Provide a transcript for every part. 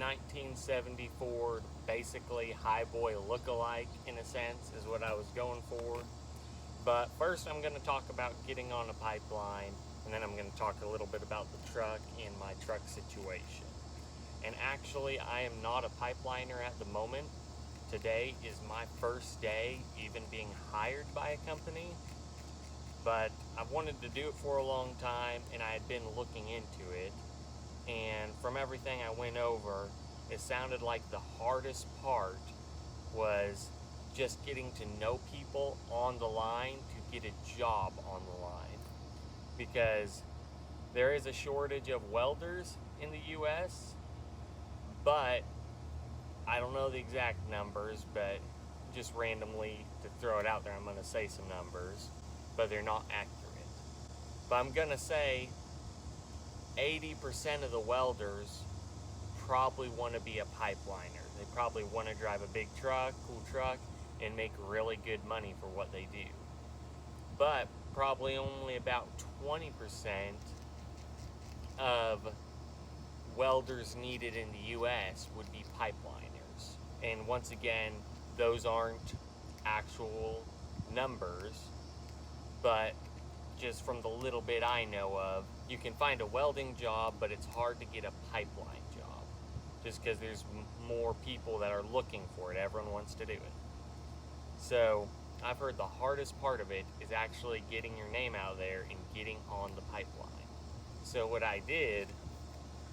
1970 Ford, basically highboy look-alike in a sense, is what I was going for. But first I'm going to talk about getting on a pipeline, and then I'm going to talk a little bit about the truck and my truck situation. And actually, I am not a pipeliner at the moment. Today is my first day even being hired by a company, but I've wanted to do it for a long time, and I had been looking into it. And from everything I went over, it sounded like the hardest part was just getting to know people on the line to get a job on the line, because there is a shortage of welders in the US, but I don't know the exact numbers, but just randomly to throw it out there, I'm going to say some numbers, but they're not accurate. But I'm going to say 80% of the welders probably want to be a pipeliner. They probably want to drive a big truck, cool truck, and make really good money for what they do. But probably only about 20% of welders needed in the US would be pipeliners. And once again, those aren't actual numbers, but just from the little bit I know of, you can find a welding job, but it's hard to get a pipeline job just because there's more people that are looking for it. Everyone wants to do it. So I've heard the hardest part of it is actually getting your name out there and getting on the pipeline. So what I did,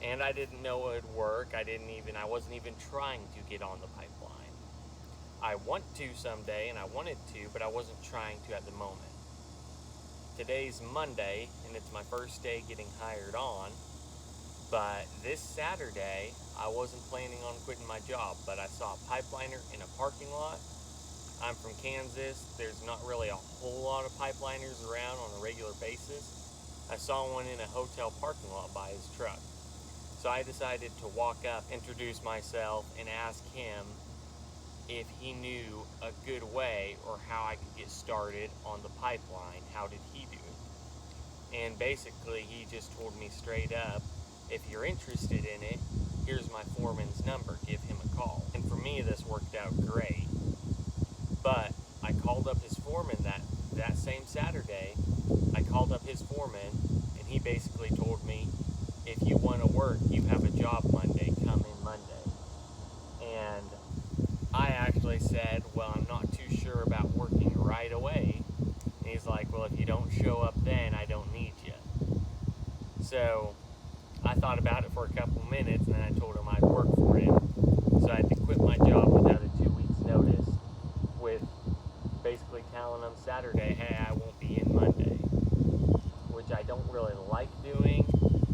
and I didn't know it would work, I wasn't even trying to get on the pipeline. I want to someday, and I wanted to, but I wasn't trying to at the moment. Today's Monday, and it's my first day getting hired on, but this Saturday, I wasn't planning on quitting my job, but I saw a pipeliner in a parking lot. I'm from Kansas. There's not really a whole lot of pipeliners around on a regular basis. I saw one in a hotel parking lot by his truck. So I decided to walk up, introduce myself, and ask him if he knew a good way or how I could get started on the pipeline. How did he do it? And basically he just told me straight up, if you're interested in it, here's my foreman's number, give him a call. And for me, this worked out great. But I called up his foreman that same Saturday. I called up his foreman, and he basically told me, if you want to work, you have a job Monday, come in Monday. And I actually said, well, I'm not too sure about working right away. And he's like, well, if you don't show up then, I don't need you. So I thought about it for a couple minutes, and then I told him I'd work for him. So I had to quit my job without a 2 weeks notice, with basically telling them Saturday, hey, I won't be in Monday, which I don't really like doing.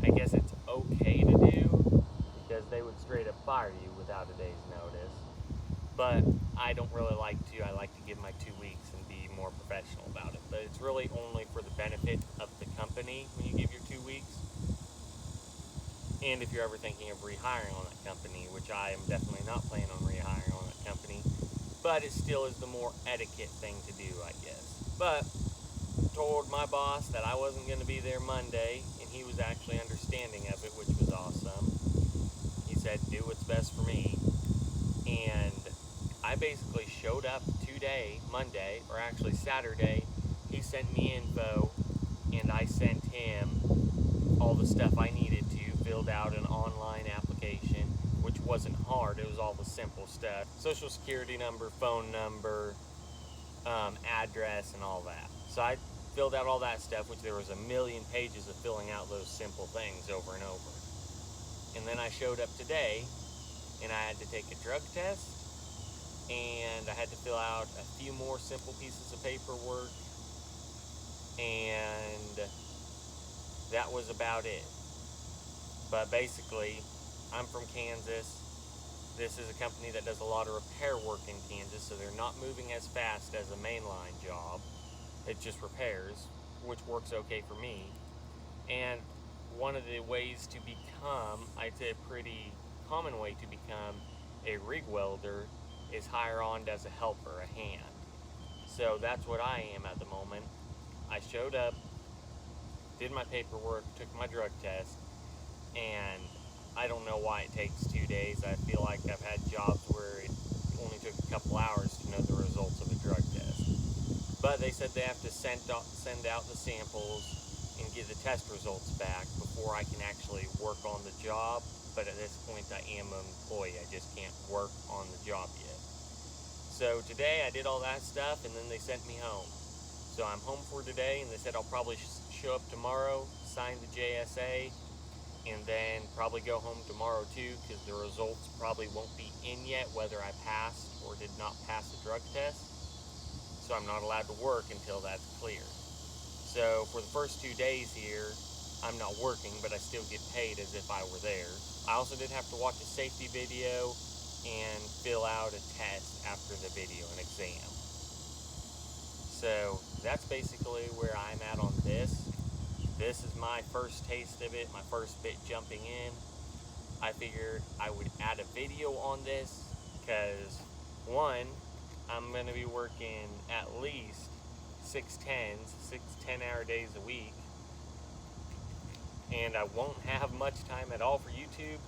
I guess it's okay to do, because they would straight up fire you without a day's notice. But I don't really like to. I like to give my 2 weeks and be more professional about it. But it's really only for the benefit of the company when you give your 2 weeks. And if you're ever thinking of rehiring on that company, which I am definitely not planning on rehiring on that company, but it still is the more etiquette thing to do, I guess. But told my boss that I wasn't going to be there Monday, and he was actually understanding of it, which was awesome. He said, do what's best for me. And I basically showed up today, Monday, or actually Saturday. He sent me info, and I sent him all the stuff I needed to, filled out an online application, which wasn't hard. It was all the simple stuff. Social security number, phone number, address, and all that. So I filled out all that stuff, which there was a million pages of filling out those simple things over and over. And then I showed up today, and I had to take a drug test, and I had to fill out a few more simple pieces of paperwork, and that was about it. But basically, I'm from Kansas. This is a company that does a lot of repair work in Kansas, so they're not moving as fast as a mainline job. It just repairs, which works okay for me. And one of the ways to become, I'd say a pretty common way to become a rig welder, is hire on as a helper, a hand. So that's what I am at the moment. I showed up, did my paperwork, took my drug test, and I don't know why it takes 2 days. I feel like I've had jobs where it only took a couple hours to know the results of a drug test. But they said they have to send out the samples and get the test results back before I can actually work on the job. But at this point, I am an employee. I just can't work on the job yet. So today I did all that stuff, and then they sent me home. So I'm home for today, and they said I'll probably show up tomorrow, sign the JSA, and then probably go home tomorrow too, because the results probably won't be in yet, whether I passed or did not pass the drug test. So I'm not allowed to work until that's clear. So for the first 2 days here, I'm not working, but I still get paid as if I were there. I also did have to watch a safety video and fill out a test after the video, an exam. So that's basically where I'm at on this. This is my first taste of it, my first bit jumping in. I figured I would add a video on this because, one, I'm going to be working at least 6 10-hour days a week, and I won't have much time at all for YouTube,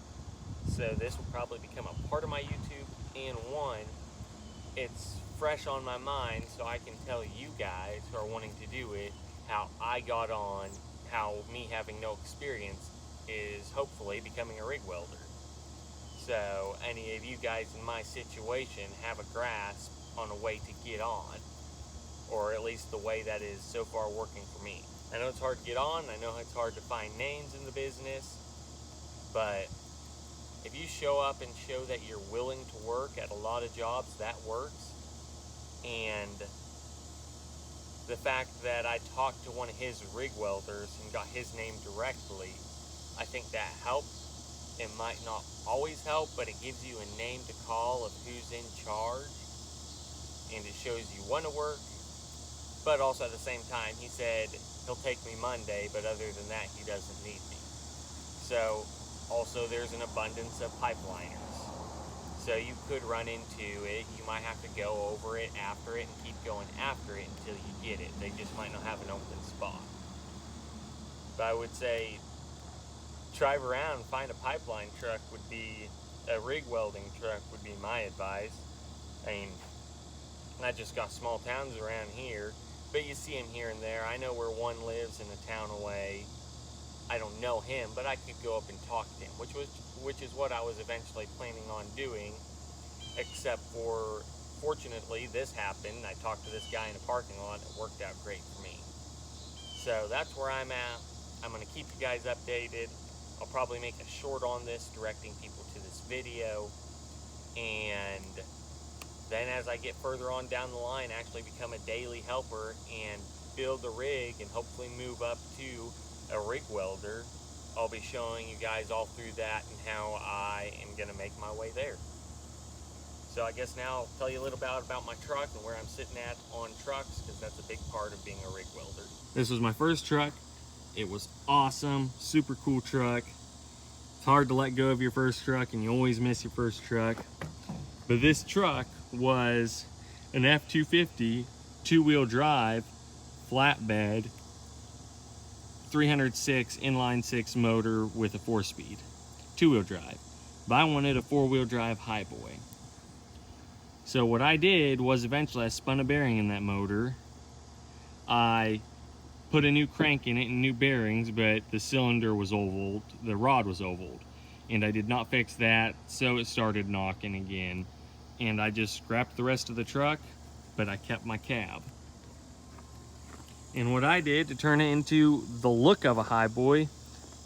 so this will probably become a part of my YouTube. And one, it's fresh on my mind, so I can tell you guys who are wanting to do it how I got on, how me having no experience is hopefully becoming a rig welder. So any of you guys in my situation have a grasp on a way to get on, or at least the way that is so far working for me. I know it's hard to get on, I know it's hard to find names in the business, but if you show up and show that you're willing to work at a lot of jobs, that works. And the fact that I talked to one of his rig welders and got his name directly, I think that helps. It might not always help, but it gives you a name to call of who's in charge, and it shows you want to work. But also at the same time, he said he'll take me Monday, but other than that, he doesn't need me. So also there's an abundance of pipeliners. So you could run into it. You might have to go over it, after it, and keep going after it until you get it. They just might not have an open spot. But I would say drive around and find a pipeline truck would be, a rig welding truck would be my advice. I mean, I just got small towns around here, but you see them here and there. I know where one lives in a town away. I don't know him, but I could go up and talk to him, which is what I was eventually planning on doing, except for, fortunately, this happened. I talked to this guy in a parking lot, and it worked out great for me. So that's where I'm at. I'm going to keep you guys updated. I'll probably make a short on this, directing people to this video, and then as I get further on down the line, actually become a daily helper and build the rig and hopefully move up to a rig welder. I'll be showing you guys all through that and how I am going to make my way there. So I guess now I'll tell you a little about my truck and where I'm sitting at on trucks, because that's a big part of being a rig welder. This was my first truck. It was awesome, super cool truck. It's hard to let go of your first truck, and you always miss your first truck. But this truck was an F-250 two-wheel drive flatbed 306 inline 6 motor with a 4-speed two-wheel drive, but I wanted a 4-wheel drive highboy. So what I did was eventually I spun a bearing in that motor. I put a new crank in it and new bearings, but the cylinder was ovaled, the rod was ovaled, and I did not fix that, so it started knocking again. And I just scrapped the rest of the truck, but I kept my cab. And what I did to turn it into the look of a highboy,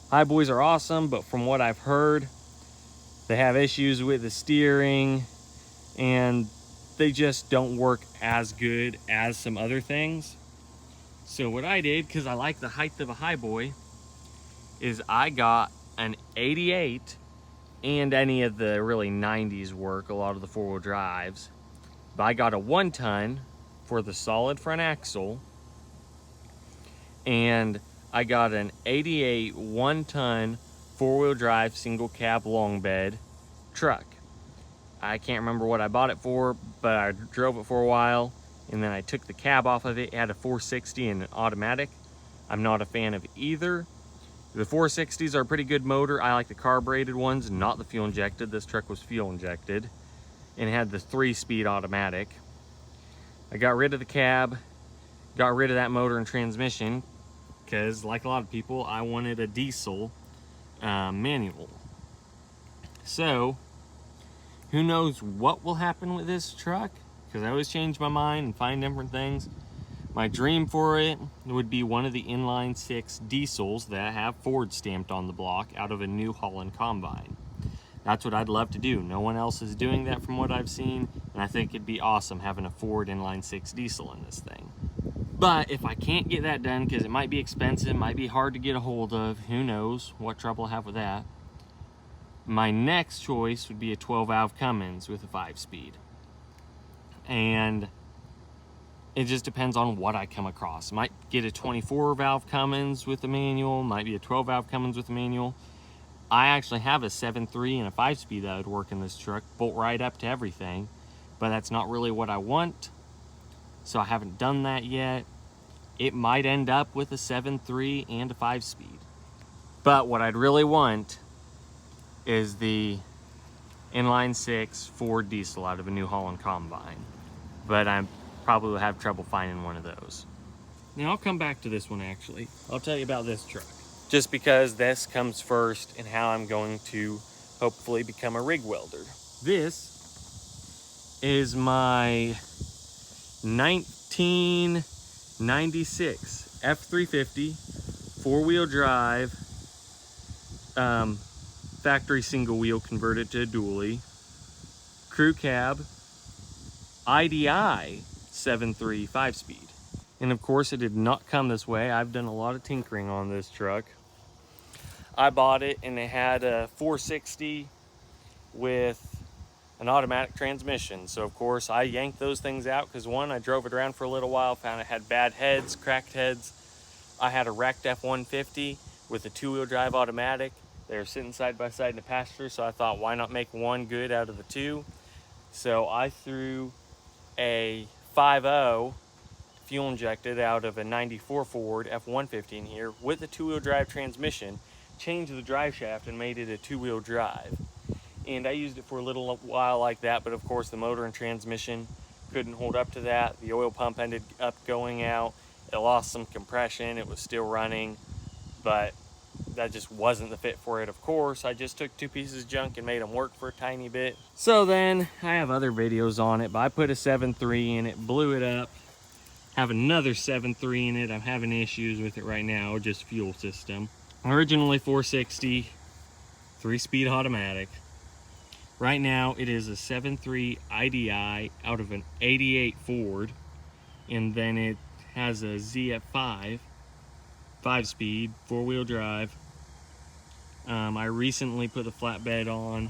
highboys are awesome, but from what I've heard, they have issues with the steering, and they just don't work as good as some other things. So what I did, because I like the height of a highboy, is I got an 88, and any of the really 90s work, a lot of the 4-wheel drives. But I got a 1-ton for the solid front axle, and I got an 88 1-ton 4-wheel drive single cab long bed truck. I can't remember what I bought it for, but I drove it for a while, and then I took the cab off of it. It had a 460 and an automatic. I'm not a fan of either, The 460s are a pretty good motor. I like the carbureted ones, not the fuel injected. This truck was fuel injected and had the 3-speed automatic. I got rid of the cab, got rid of that motor and transmission because, like a lot of people, I wanted a diesel manual. So who knows what will happen with this truck, because I always change my mind and find different things. My dream for it would be one of the inline 6 diesels that have Ford stamped on the block out of a New Holland combine. That's what I'd love to do. No one else is doing that from what I've seen, and I think it'd be awesome having a Ford inline 6 diesel in this thing. But if I can't get that done, because it might be expensive, might be hard to get a hold of, who knows what trouble I'll have with that, my next choice would be a 12-valve Cummins with a 5-speed. And it just depends on what I come across. Might get a 24-valve Cummins with a manual, might be a 12-valve Cummins with a manual. I actually have a 7.3 and a 5-speed that would work in this truck, bolt right up to everything, but that's not really what I want, so I haven't done that yet. It might end up with a 7.3 and a 5-speed. But what I'd really want is the inline 6 Ford diesel out of a New Holland combine. But I probably will have trouble finding one of those. Now I'll come back to this one actually. I'll tell you about this truck, just because this comes first and how I'm going to hopefully become a rig welder. This is my 1996 F350 4-wheel drive, factory single wheel converted to a dually, crew cab, IDI 7.3 5-speed. And of course it did not come this way. I've done a lot of tinkering on this truck. I bought it and it had a 460 with an automatic transmission. So of course I yanked those things out because, one, I drove it around for a little while, found it had bad heads, cracked heads. I had a wrecked F-150 with a 2-wheel drive automatic. They were sitting side by side in the pasture, so I thought, why not make one good out of the two? So I threw a 5.0 fuel injected out of a 94 Ford F-150 in here with a 2-wheel drive transmission, changed the drive shaft and made it a 2-wheel drive. And I used it for a little while like that, but of course the motor and transmission couldn't hold up to that. The oil pump ended up going out. It lost some compression. It was still running, but that just wasn't the fit for it. Of course, I just took 2 pieces of junk and made them work for a tiny bit. So then I have other videos on it, but I put a 7.3 in it, blew it up. Have another 7.3 in it. I'm having issues with it right now, just fuel system. Originally 460, 3-speed automatic. Right now it is a 7.3 IDI out of an 88 Ford, and then it has a ZF5 5-speed 4-wheel drive. I recently put the flatbed on.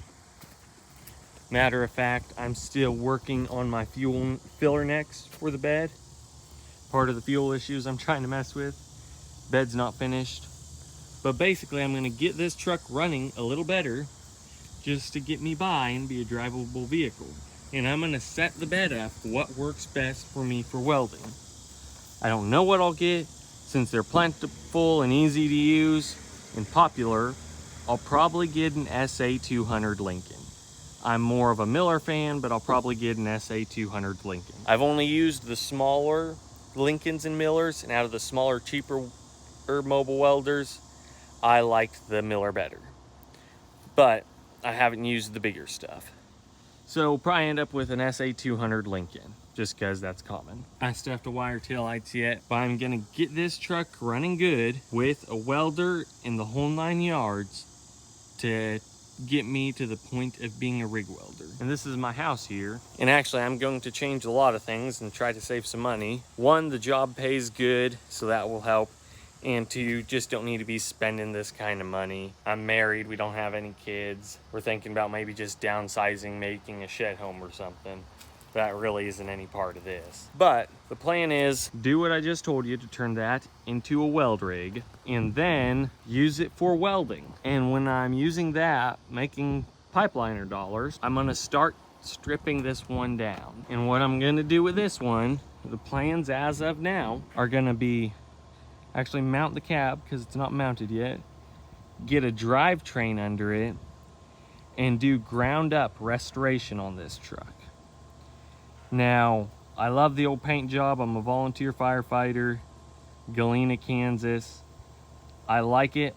Matter of fact, I'm still working on my fuel filler necks for the bed. Part of the fuel issues I'm trying to mess with. Bed's not finished. But basically I'm gonna get this truck running a little better just to get me by and be a drivable vehicle. And I'm gonna set the bed up what works best for me for welding. I don't know what I'll get. Since they're plentiful and easy to use and popular, I'll probably get an SA200 Lincoln. I'm more of a Miller fan, but I'll probably get an SA200 Lincoln. I've only used the smaller Lincolns and Millers, and out of the smaller, cheaper mobile welders, I liked the Miller better. But I haven't used the bigger stuff. So we'll probably end up with an SA200 Lincoln, just because that's common. I still have to wire taillights yet, but I'm gonna get this truck running good with a welder in the whole 9 yards to get me to the point of being a rig welder. And this is my house here. And actually I'm going to change a lot of things and try to save some money. 1, the job pays good, so that will help. And 2, just don't need to be spending this kind of money. I'm married, we don't have any kids. We're thinking about maybe just downsizing, making a shed home or something. That really isn't any part of this. But the plan is do what I just told you to turn that into a weld rig and then use it for welding. And when I'm using that, making pipeliner dollars, I'm gonna start stripping this one down. And what I'm gonna do with this one, the plans as of now, are gonna be actually mount the cab because it's not mounted yet, get a drivetrain under it, and do ground up restoration on this truck. Now, I love the old paint job. I'm a volunteer firefighter, Galena, Kansas. I like it.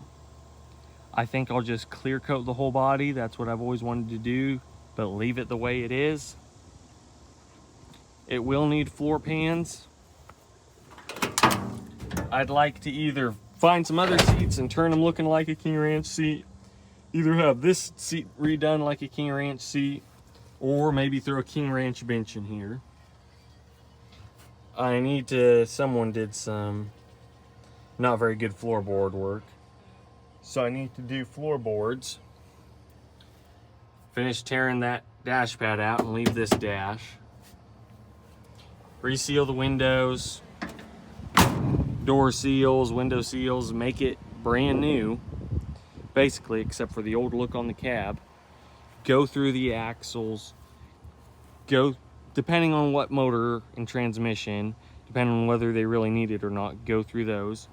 I think I'll just clear coat the whole body. That's what I've always wanted to do, but leave it the way it is. It will need floor pans. I'd like to either find some other seats and turn them looking like a King Ranch seat, either have this seat redone like a King Ranch seat, or maybe throw a King Ranch bench in here. I need to, someone did some not very good floorboard work, so I need to do floorboards. Finish tearing that dash pad out and leave this dash. Reseal the windows, door seals, window seals, make it brand new, basically, except for the old look on the cab. Go through the axles, go, depending on what motor and transmission, depending on whether they really need it or not, go through those.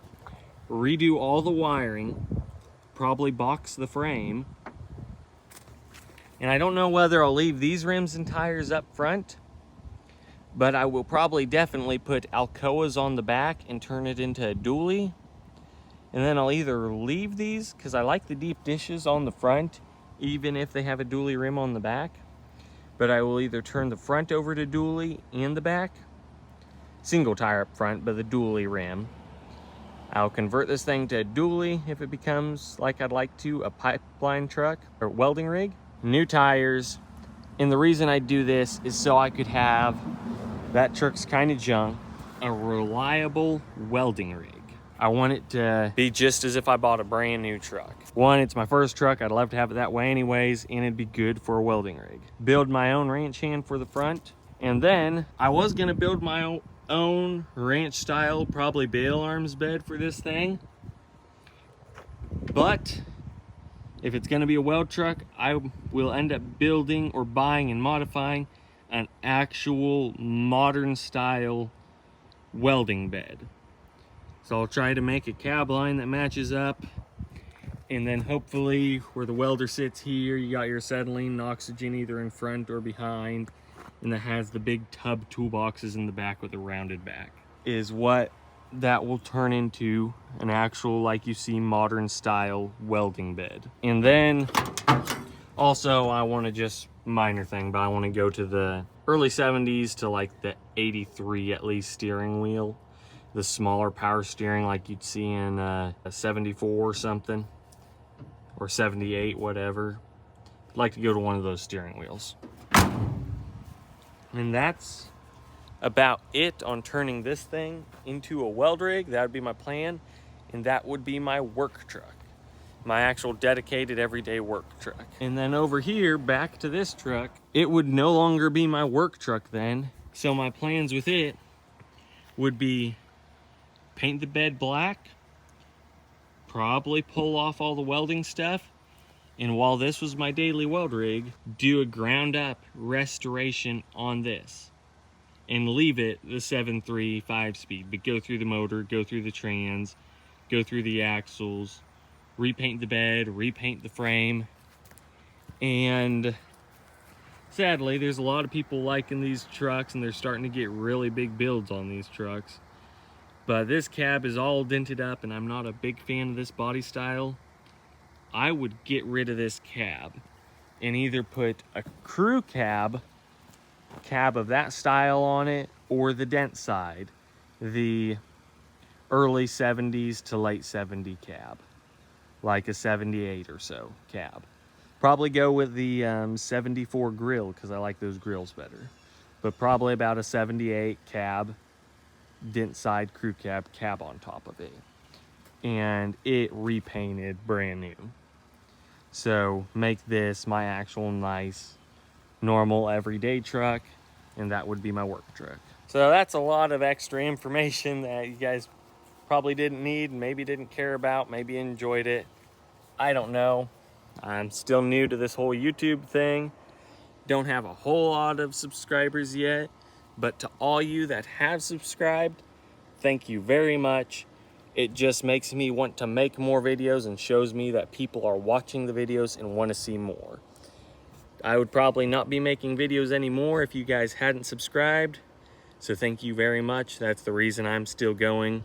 Redo all the wiring, probably box the frame. And I don't know whether I'll leave these rims and tires up front, but I will probably definitely put Alcoas on the back and turn it into a dually. And then I'll either leave these, because I like the deep dishes on the front, even if they have a dually rim on the back. But I will either turn the front over to dually and the back, single tire up front, but the dually rim. I'll convert this thing to a dually if it becomes, like I'd like to, a pipeline truck or welding rig. New tires. And the reason I do this is so I could have, that truck's kind of junk, a reliable welding rig. I want it to be just as if I bought a brand new truck. One, it's my first truck. I'd love to have it that way anyways, and it'd be good for a welding rig. Build my own ranch hand for the front. And then I was gonna build my own ranch style, probably bale arms bed for this thing. But if it's gonna be a weld truck, I will end up building or buying and modifying an actual modern style welding bed. So I'll try to make a cab line that matches up, and then hopefully where the welder sits here, you got your acetylene and oxygen either in front or behind, and that has the big tub toolboxes in the back with a rounded back, is what that will turn into, an actual, like you see, modern style welding bed. And then also I want to just, minor thing, but I want to go to the early 70s to like the 83 at least steering wheel, the smaller power steering like you'd see in a 74 or something, or 78, whatever. I'd like to go to one of those steering wheels. And that's about it on turning this thing into a weld rig. That would be my plan, and that would be my work truck, my actual dedicated everyday work truck. And then over here, back to this truck, it would no longer be my work truck then. So my plans with it would be paint the bed black, probably pull off all the welding stuff, and while this was my daily weld rig, do a ground up restoration on this and leave it the 7.3 5-speed, but go through the motor, go through the trans, go through the axles, repaint the bed, repaint the frame. And sadly, there's a lot of people liking these trucks, and they're starting to get really big builds on these trucks. But this cab is all dented up, and I'm not a big fan of this body style. I would get rid of this cab and either put a crew cab of that style on it, or the dent side, the early 70s to late 70 cab, like a 78 or so cab. Probably go with the 74 grill, because I like those grills better, but probably about a 78 cab, dent side crew cab on top of it, and it repainted brand new. So make this my actual nice normal everyday truck, and that would be my work truck. So that's a lot of extra information that you guys probably didn't need, maybe didn't care about, maybe enjoyed it. I don't know. I'm still new to this whole YouTube thing. Don't have a whole lot of subscribers yet, but to all you that have subscribed, thank you very much. It just makes me want to make more videos and shows me that people are watching the videos and want to see more. I would probably not be making videos anymore if you guys hadn't subscribed. So thank you very much. That's the reason I'm still going.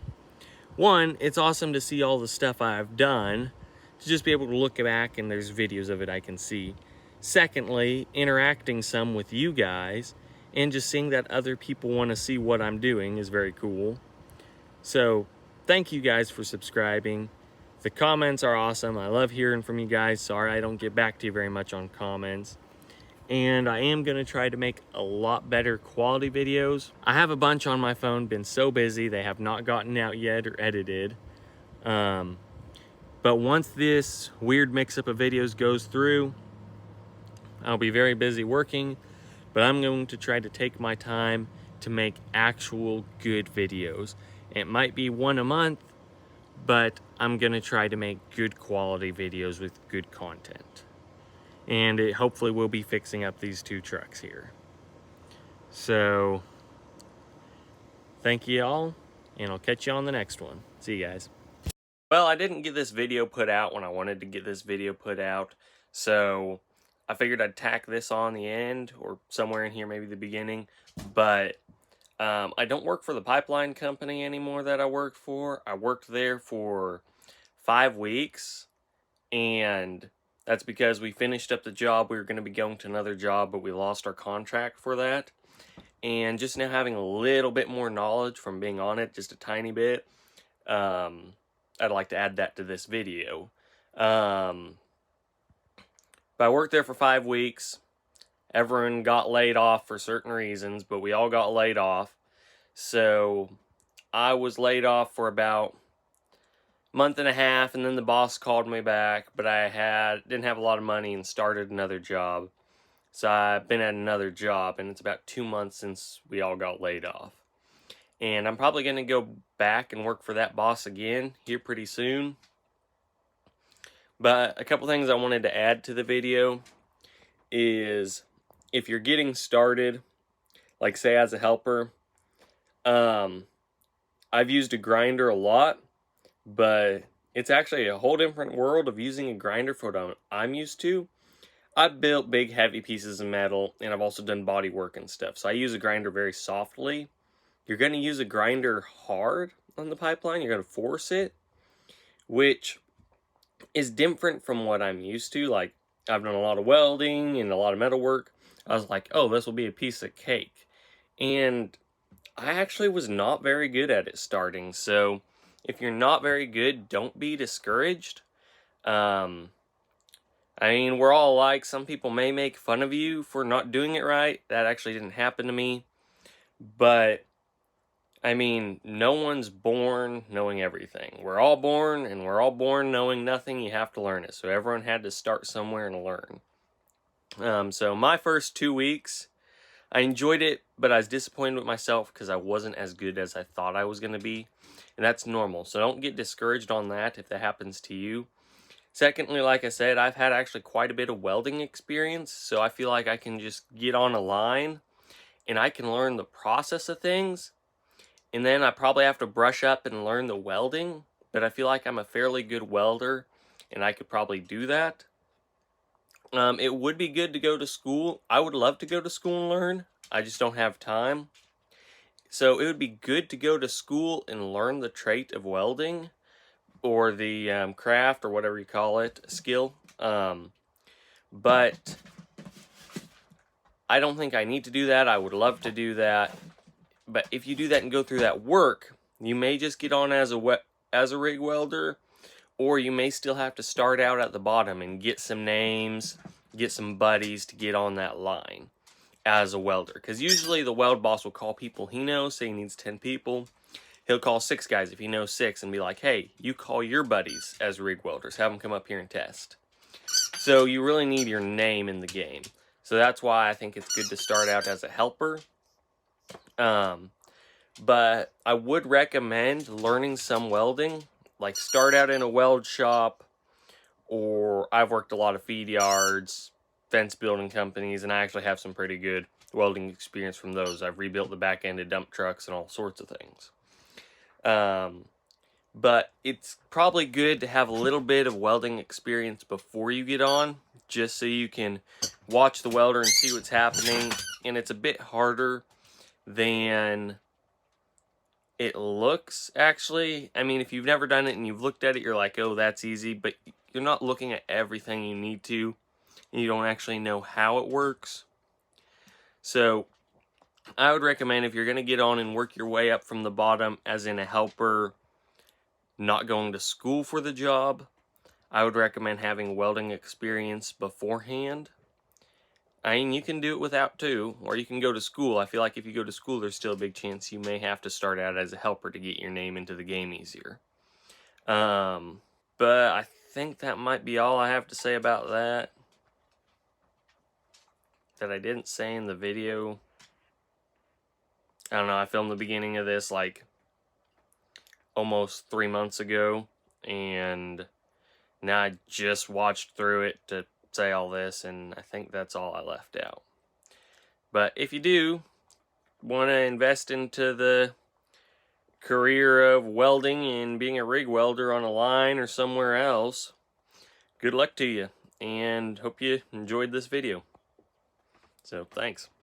One, it's awesome to see all the stuff I've done, to just be able to look back and there's videos of it I can see. Secondly, interacting some with you guys and just seeing that other people want to see what I'm doing is very cool. So thank you guys for subscribing. The comments are awesome. I love hearing from you guys. Sorry I don't get back to you very much on comments. And I am going to try to make a lot better quality videos. I have a bunch on my phone, been so busy, they have not gotten out yet or edited. But once this weird mix-up of videos goes through, I'll be very busy working, but I'm going to try to take my time to make actual good videos. It might be one a month, but I'm going to try to make good quality videos with good content. And it hopefully will be fixing up these 2 trucks here. So, thank you all, and I'll catch you on the next one. See you guys. Well, I didn't get this video put out when I wanted to get this video put out, so I figured I'd tack this on the end, or somewhere in here, maybe the beginning, but I don't work for the pipeline company anymore that I worked for. I worked there for 5 weeks, and that's because we finished up the job. We were going to be going to another job, but we lost our contract for that. And just now having a little bit more knowledge from being on it, just a tiny bit, I'd like to add that to this video. But I worked there for 5 weeks. Everyone got laid off for certain reasons, but we all got laid off. So I was laid off for about month and a half, and then the boss called me back, but I didn't have a lot of money and started another job. So I've been at another job, and it's about 2 months since we all got laid off. And I'm probably going to go back and work for that boss again here pretty soon. But a couple things I wanted to add to the video is, if you're getting started, like say as a helper, I've used a grinder a lot, but it's actually a whole different world of using a grinder for what I'm used to. I've built big heavy pieces of metal, and I've also done body work and stuff, so I use a grinder very softly. You're going to use a grinder hard on the pipeline. You're going to force it, which is different from what I'm used to. Like, I've done a lot of welding and a lot of metal work. I was like, oh, this will be a piece of cake. And I actually was not very good at it starting, so if you're not very good, don't be discouraged. I mean, we're all alike. Some people may make fun of you for not doing it right. That actually didn't happen to me. But, I mean, no one's born knowing everything. We're all born, and we're all born knowing nothing. You have to learn it. So everyone had to start somewhere and learn. So my first 2 weeks, I enjoyed it, but I was disappointed with myself because I wasn't as good as I thought I was going to be. And that's normal, so don't get discouraged on that if that happens to you. Secondly, like I said, I've had actually quite a bit of welding experience, so I feel like I can just get on a line and I can learn the process of things. And then I probably have to brush up and learn the welding, but I feel like I'm a fairly good welder and I could probably do that. It would be good to go to school. I would love to go to school and learn. I just don't have time. So it would be good to go to school and learn the trait of welding, or the craft, or whatever you call it, skill. But I don't think I need to do that. I would love to do that. But if you do that and go through that work, you may just get on as a rig welder, or you may still have to start out at the bottom and get some names, get some buddies to get on that line as a welder. Because usually the weld boss will call people he knows, say he needs 10 people. He'll call 6 guys if he knows 6 and be like, hey, you call your buddies as rig welders, have them come up here and test. So you really need your name in the game. So that's why I think it's good to start out as a helper. But I would recommend learning some welding. Like, start out in a weld shop, or I've worked a lot of feed yards, fence building companies, and I actually have some pretty good welding experience from those. I've rebuilt the back end of dump trucks and all sorts of things. But it's probably good to have a little bit of welding experience before you get on, just so you can watch the welder and see what's happening. And it's a bit harder than it looks, actually. I mean, if you've never done it and you've looked at it, you're like, oh, that's easy, but you're not looking at everything you need to, and you don't actually know how it works. So I would recommend, if you're going to get on and work your way up from the bottom as in a helper, not going to school for the job, I would recommend having welding experience beforehand. I mean, you can do it without too, or you can go to school. I feel like if you go to school, there's still a big chance you may have to start out as a helper to get your name into the game easier. But I think that might be all I have to say about that I didn't say in the video. I don't know, I filmed the beginning of this like almost 3 months ago, and now I just watched through it to say all this, and I think that's all I left out. But if you do want to invest into the career of welding and being a rig welder on a line or somewhere else, good luck to you, and hope you enjoyed this video. So thanks.